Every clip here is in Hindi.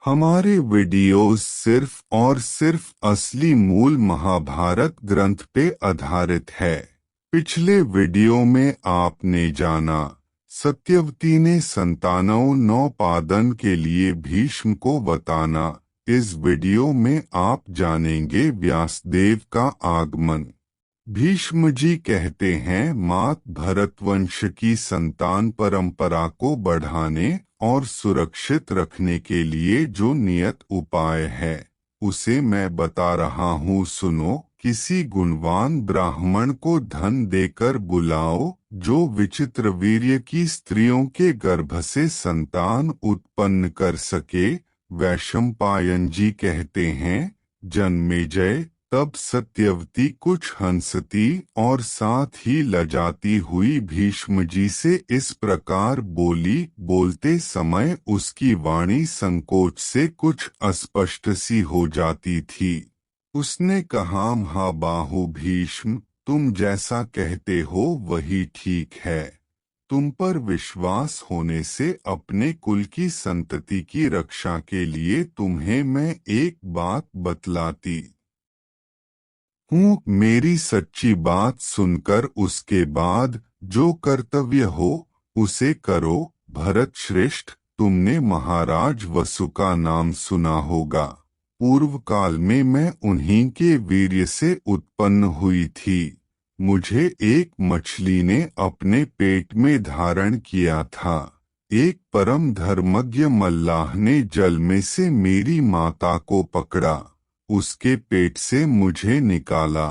हमारे वीडियोस सिर्फ और सिर्फ असली मूल महाभारत ग्रंथ पे आधारित है। पिछले वीडियो में आपने जाना सत्यवती ने संतानों नौपादन के लिए भीष्म को बताना। इस वीडियो में आप जानेंगे व्यासदेव का आगमन। भीष्म जी कहते हैं मात भरतवंश की संतान परंपरा को बढ़ाने और सुरक्षित रखने के लिए जो नियत उपाय है उसे मैं बता रहा हूँ, सुनो। किसी गुणवान ब्राह्मण को धन देकर बुलाओ जो विचित्र वीर्य की स्त्रियों के गर्भ से संतान उत्पन्न कर सके। वैशंपायन जी कहते हैं जन्मेजय तब सत्यवती कुछ हंसती और साथ ही लजाती हुई भीष्म जी से इस प्रकार बोली। बोलते समय उसकी वाणी संकोच से कुछ अस्पष्ट सी हो जाती थी। उसने कहा, महाबाहु भीष्म, तुम जैसा कहते हो वही ठीक है। तुम पर विश्वास होने से अपने कुल की संतति की रक्षा के लिए तुम्हें मैं एक बात बतलाती हूँ। मेरी सच्ची बात सुनकर उसके बाद जो कर्तव्य हो उसे करो। भरत श्रेष्ठ, तुमने महाराज वसु का नाम सुना होगा। पूर्व काल में मैं उन्हीं के वीर्य से उत्पन्न हुई थी। मुझे एक मछली ने अपने पेट में धारण किया था। एक परम धर्मज्ञ मल्लाह ने जल में से मेरी माता को पकड़ा, उसके पेट से मुझे निकाला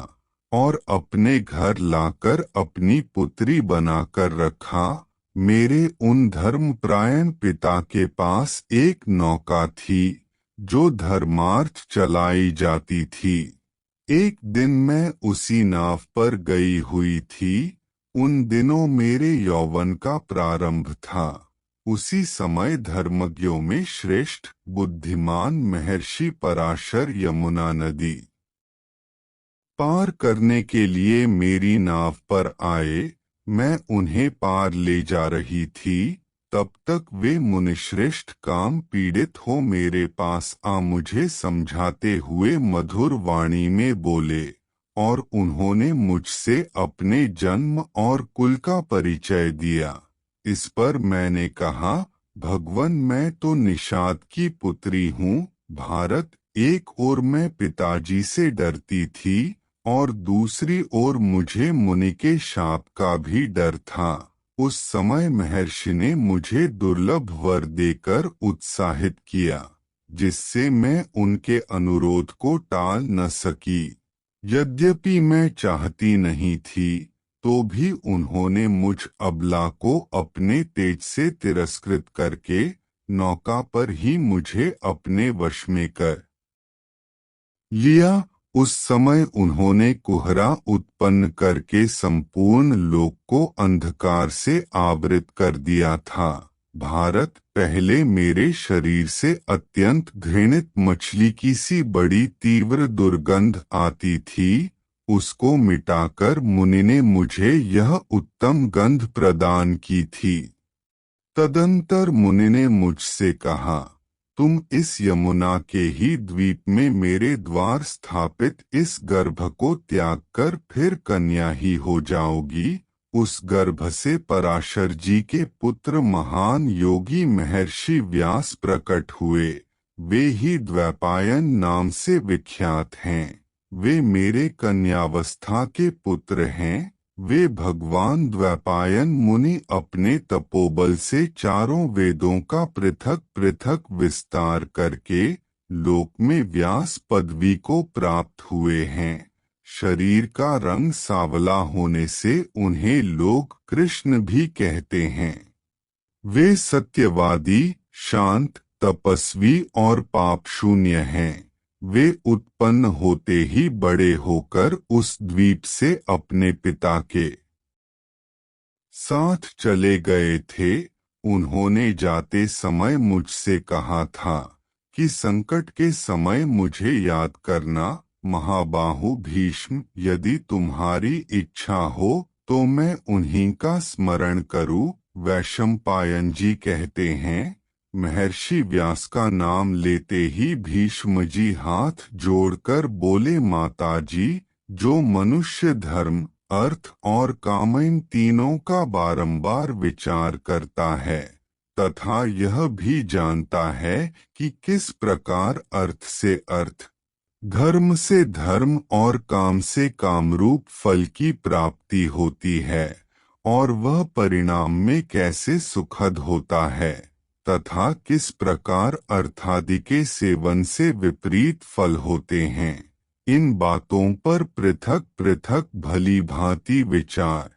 और अपने घर लाकर अपनी पुत्री बनाकर रखा। मेरे उन धर्मपरायण पिता के पास एक नौका थी जो धर्मार्थ चलाई जाती थी। एक दिन मैं उसी नाव पर गई हुई थी। उन दिनों मेरे यौवन का प्रारंभ था। उसी समय धर्मज्ञों में श्रेष्ठ बुद्धिमान महर्षि पराशर यमुना नदी पार करने के लिए मेरी नाव पर आए। मैं उन्हें पार ले जा रही थी। तब तक वे मुनिश्रेष्ठ काम पीड़ित हो मेरे पास आ मुझे समझाते हुए मधुर वाणी में बोले और उन्होंने मुझसे अपने जन्म और कुल का परिचय दिया। इस पर मैंने कहा, भगवन, मैं तो निषाद की पुत्री हूँ। भारत, एक ओर मैं पिताजी से डरती थी और दूसरी ओर मुझे मुनि के शाप का भी डर था। उस समय महर्षि ने मुझे दुर्लभ वर देकर उत्साहित किया जिससे मैं उनके अनुरोध को टाल न सकी। यद्यपि मैं चाहती नहीं थी तो भी उन्होंने मुझ अबला को अपने तेज से तिरस्कृत करके नौका पर ही मुझे अपने वश में कर लिया। उस समय उन्होंने कुहरा उत्पन्न करके संपूर्ण लोक को अंधकार से आवृत कर दिया था। भारत, पहले मेरे शरीर से अत्यंत घृणित मछली की सी बड़ी तीव्र दुर्गंध आती थी। उसको मिटाकर मुनि ने मुझे यह उत्तम गंध प्रदान की थी। तदंतर मुनि ने मुझसे कहा, तुम इस यमुना के ही द्वीप में मेरे द्वार स्थापित इस गर्भ को त्याग कर फिर कन्या ही हो जाओगी। उस गर्भ से पराशर जी के पुत्र महान योगी महर्षि व्यास प्रकट हुए। वे ही द्वैपायन नाम से विख्यात हैं। वे मेरे कन्यावस्था के पुत्र हैं। वे भगवान द्वैपायन मुनि अपने तपोबल से चारों वेदों का पृथक पृथक विस्तार करके लोक में व्यास पदवी को प्राप्त हुए हैं। शरीर का रंग सावला होने से उन्हें लोग कृष्ण भी कहते हैं। वे सत्यवादी, शांत, तपस्वी और पाप शून्य हैं। वे उत्पन्न होते ही बड़े होकर उस द्वीप से अपने पिता के साथ चले गए थे। उन्होंने जाते समय मुझसे कहा था कि संकट के समय मुझे याद करना। महाबाहु भीष्म, यदि तुम्हारी इच्छा हो तो मैं उन्हीं का स्मरण करूं। वैशंपायन जी कहते हैं, महर्षि व्यास का नाम लेते ही भीष्म जी हाथ जोड़कर बोले, माता जी, जो मनुष्य धर्म, अर्थ और काम इन तीनों का बारंबार विचार करता है तथा यह भी जानता है कि किस प्रकार अर्थ से अर्थ, धर्म से धर्म और काम से कामरूप फल की प्राप्ति होती है और वह परिणाम में कैसे सुखद होता है तथा किस प्रकार अर्थादि के सेवन से विपरीत फल होते हैं, इन बातों पर पृथक पृथक भली भांति विचार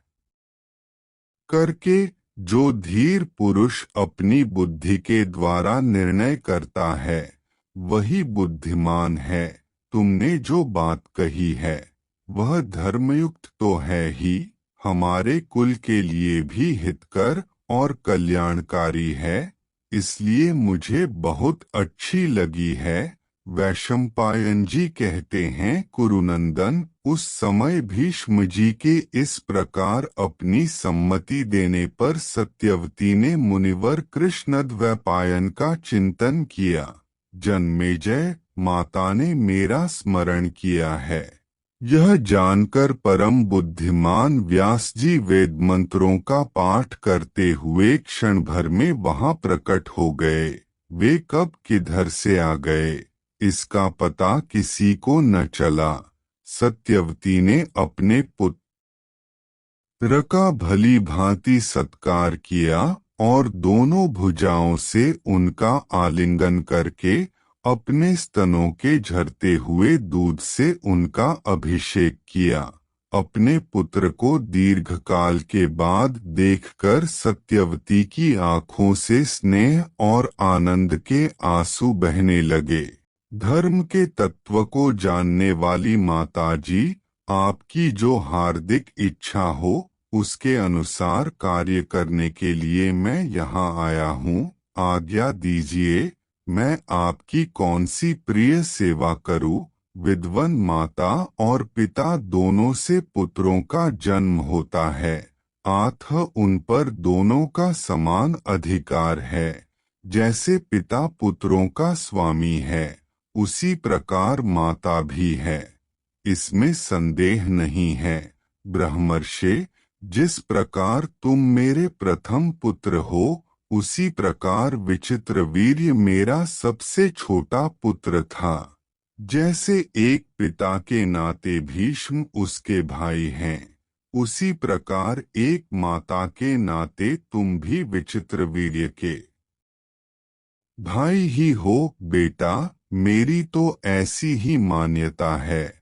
करके जो धीर पुरुष अपनी बुद्धि के द्वारा निर्णय करता है वही बुद्धिमान है। तुमने जो बात कही है वह धर्मयुक्त तो है ही, हमारे कुल के लिए भी हितकर और कल्याणकारी है, इसलिए मुझे बहुत अच्छी लगी है। वैशंपायन जी कहते हैं, कुरुनंदन, उस समय भीष्म जी के इस प्रकार अपनी सम्मति देने पर सत्यवती ने मुनिवर कृष्णद्वैपायन का चिंतन किया। जन्मेजय, माता ने मेरा स्मरण किया है। यह जानकर परम बुद्धिमान व्यास जी वेद मंत्रों का पाठ करते हुए क्षण भर में वहां प्रकट हो गए। वे कब किधर से आ गए इसका पता किसी को न चला। सत्यवती ने अपने पुत्र का भली भांति सत्कार किया और दोनों भुजाओं से उनका आलिंगन करके अपने स्तनों के झरते हुए दूध से उनका अभिषेक किया। अपने पुत्र को दीर्घकाल के बाद देखकर सत्यवती की आंखों से स्नेह और आनंद के आंसू बहने लगे। धर्म के तत्व को जानने वाली माताजी, आपकी जो हार्दिक इच्छा हो उसके अनुसार कार्य करने के लिए मैं यहाँ आया हूँ। आज्ञा दीजिए, मैं आपकी कौन सी प्रिय सेवा करूँ। विद्वन माता और पिता दोनों से पुत्रों का जन्म होता है, अतः उन पर दोनों का समान अधिकार है। जैसे पिता पुत्रों का स्वामी है उसी प्रकार माता भी है, इसमें संदेह नहीं है। ब्रह्मर्षि, जिस प्रकार तुम मेरे प्रथम पुत्र हो उसी प्रकार विचित्रवीर्य मेरा सबसे छोटा पुत्र था। जैसे एक पिता के नाते भीष्म उसके भाई हैं, उसी प्रकार एक माता के नाते तुम भी विचित्रवीर्य के भाई ही हो। बेटा, मेरी तो ऐसी ही मान्यता है,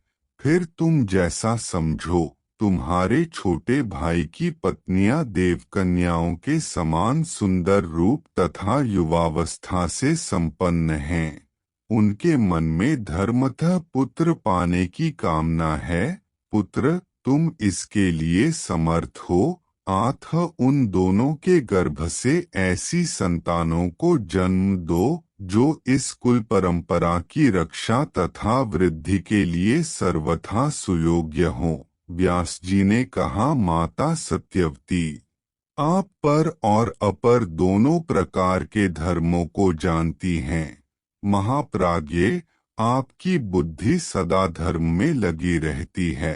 फिर तुम जैसा समझो। तुम्हारे छोटे भाई की पत्नियां देवकन्याओं के समान सुंदर रूप तथा युवावस्था से संपन्न हैं। उनके मन में धर्मतः पुत्र पाने की कामना है। पुत्र, तुम इसके लिए समर्थ हो, अतः उन दोनों के गर्भ से ऐसी संतानों को जन्म दो जो इस कुल परंपरा की रक्षा तथा वृद्धि के लिए सर्वथा सुयोग्य हों। व्यास जी ने कहा, माता सत्यवती, आप पर और अपर दोनों प्रकार के धर्मों को जानती हैं। महाप्राज्ञे, आपकी बुद्धि सदा धर्म में लगी रहती है,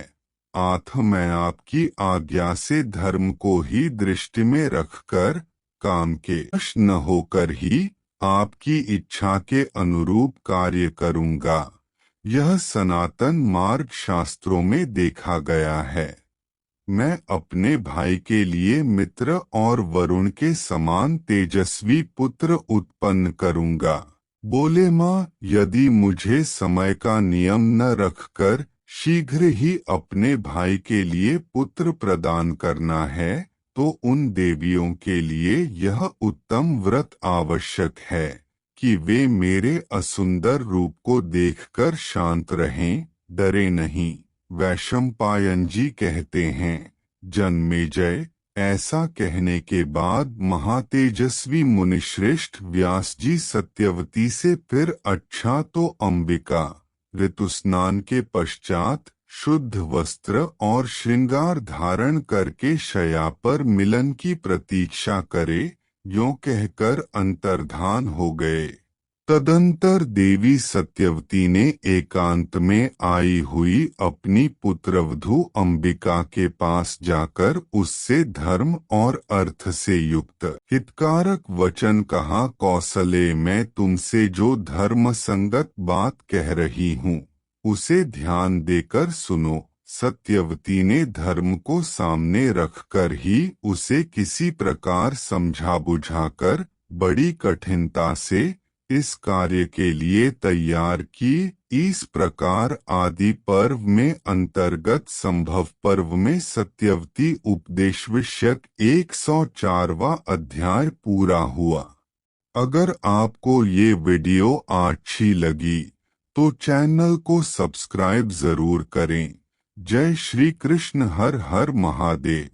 अतः मैं आपकी आज्ञा से धर्म को ही दृष्टि में रखकर काम के वश न होकर ही आपकी इच्छा के अनुरूप कार्य करूँगा। यह सनातन मार्ग शास्त्रों में देखा गया है। मैं अपने भाई के लिए मित्र और वरुण के समान तेजस्वी पुत्र उत्पन्न करूँगा। बोले, माँ, यदि मुझे समय का नियम न रखकर शीघ्र ही अपने भाई के लिए पुत्र प्रदान करना है तो उन देवियों के लिए यह उत्तम व्रत आवश्यक है कि वे मेरे असुंदर रूप को देखकर शांत रहें, डरे नहीं। वैशंपायन जी कहते हैं, जन्मेजय, ऐसा कहने के बाद महातेजस्वी मुनिश्रेष्ठ व्यास जी सत्यवती से फिर अच्छा तो अंबिका ऋतुस्नान के पश्चात शुद्ध वस्त्र और श्रृंगार धारण करके शया पर मिलन की प्रतीक्षा करे। यों कहकर अंतर्धान हो गए। तदंतर देवी सत्यवती ने एकांत में आई हुई अपनी पुत्रवधू अंबिका के पास जाकर उससे धर्म और अर्थ से युक्त हितकारक वचन कहा। कौसले, मैं तुमसे जो धर्म संगत बात कह रही हूँ उसे ध्यान देकर सुनो। सत्यवती ने धर्म को सामने रखकर ही उसे किसी प्रकार समझा बुझाकर बड़ी कठिनता से इस कार्य के लिए तैयार की। इस प्रकार आदि पर्व में अंतर्गत संभव पर्व में सत्यवती उपदेश विषयक 104वां अध्याय पूरा हुआ। अगर आपको ये वीडियो अच्छी लगी तो चैनल को सब्सक्राइब जरूर करें। जय श्री कृष्ण। हर हर महादेव।